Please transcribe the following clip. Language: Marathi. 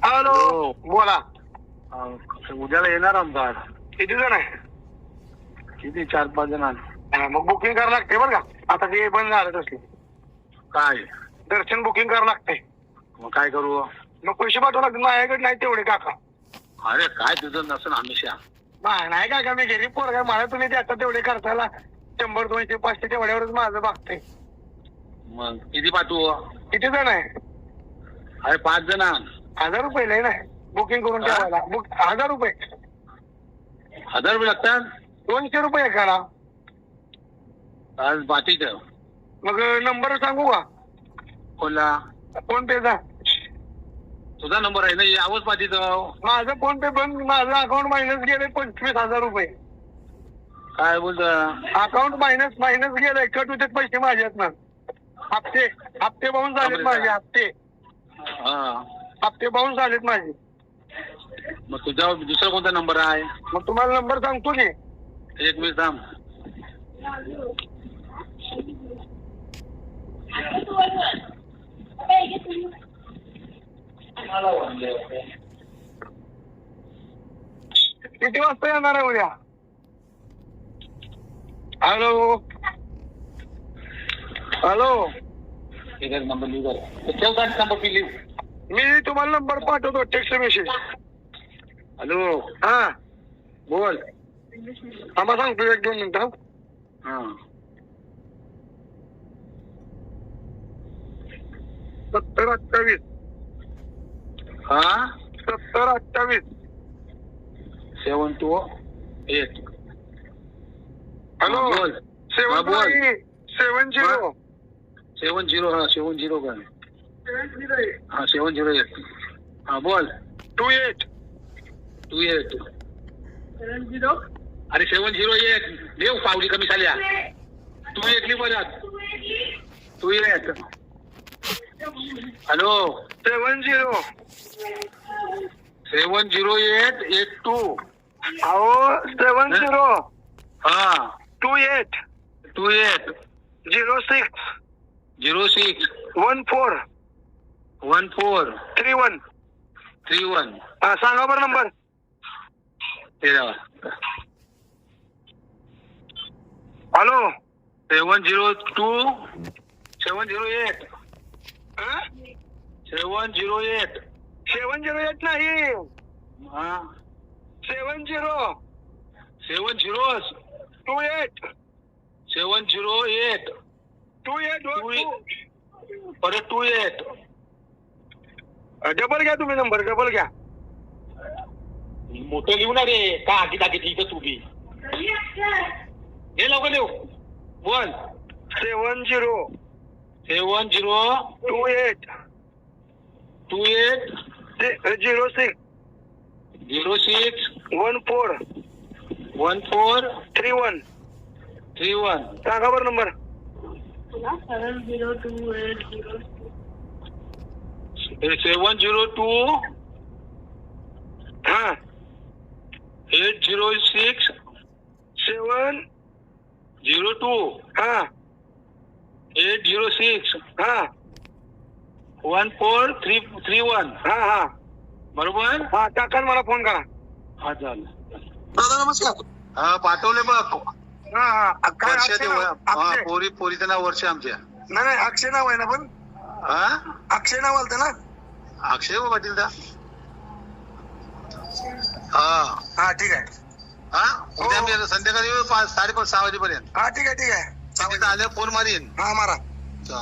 हॅलो बोला. उद्याला येणार आमचा. किती जण आहे? किती 4-5 जण. मग बुकिंग करावं लागते बरं का. आता ते बंद झालं तसले. काय दर्शन बुकिंग करावं लागते. मग काय करू? मग पैसे पाठवा लागते. माझ्याकडे नाही तेवढे काका. अरे काय तुझं नसून हमेशा. नाही काका मी गरीब पोर काय. मला तुम्ही द्या तेवढे खर्चाला 100, 200, 500 तेवढ्यावरच माझं बघते. मग किती पाठवू? किती जण आहे? अरे 5 जण. 1000 रुपये लय नाही बुकिंग करून ठेवायला. 1000 रुपये. 1000 रुपये लागतात? 200 रुपये एकाला. आज बाकीच. मग नंबर सांगू का? कोणला? फोन पेचा. तुझा नंबर आहे ना? यावंच पाठीत. माझं फोन पे बंद. माझं अकाउंट मायनस गेले 25,000 रुपये. काय बोलत? अकाउंट मायनस गेलंय. कट होते पैसे माझ्यात ना. हप्ते बाउन्स झालेत माझे. हप्ते बाउन्स झालेत माझे. मग तुझा दुसरा कोणता नंबर आहे? मग तुम्हाला नंबर सांगतो की. एक मिनिट थांब. किती वाजता येणार आहे उद्या? हॅलो नंबर लिहू. नंबर लिहू. मी तुम्हाला नंबर पाठवतो टेक्स्ट मेसेज. हॅलो हा बोल. आम्हाला सांगतो 1-2 मिनिटं. हा 70-28. हा 70-28. 728. हॅलो बोल. 70. 70 हा 70 का? हा 708. हा बोल. 28. 28. अरे 708 देव पावली कमी झाल्या. तू एकली परत. 28. हॅलो 70. 70882. अहो 70. हा 28. 28 06 06 14 14 31. 31. हा सांगा बरं नंबर. हॅलो 702 708 708. 708 नाही. हा 70 70 28 708 28. परत 28. डबल घ्या तुम्ही नंबर. डबल घ्या. मोठं लिहू ना रे. का आगी इथं तू बी हे लवकर लिहू. बोल. 70 28 28 06 06 14 14 31. 31. सांगा बरं नंबर. 702 हा 806 702 हा 806 हा 1431. हा बरोबर. हा टाका मला फोन करा. हा चालेल. दादा नमस्कार. हा पाठवले बघ. हा काय अक्षय पोरीचं नाव वर्ष आमच्या. नाही अक्षय नाव आहे ना. पण हा अक्षय नाव आलतं ना. अक्षय पाटील का? हा हा ठीक आहे. हा उद्या आम्ही संध्याकाळी 5-5:30 6 वाजेपर्यंत. हा ठीक आहे. आल्यावर फोन मारीन. हा मारा.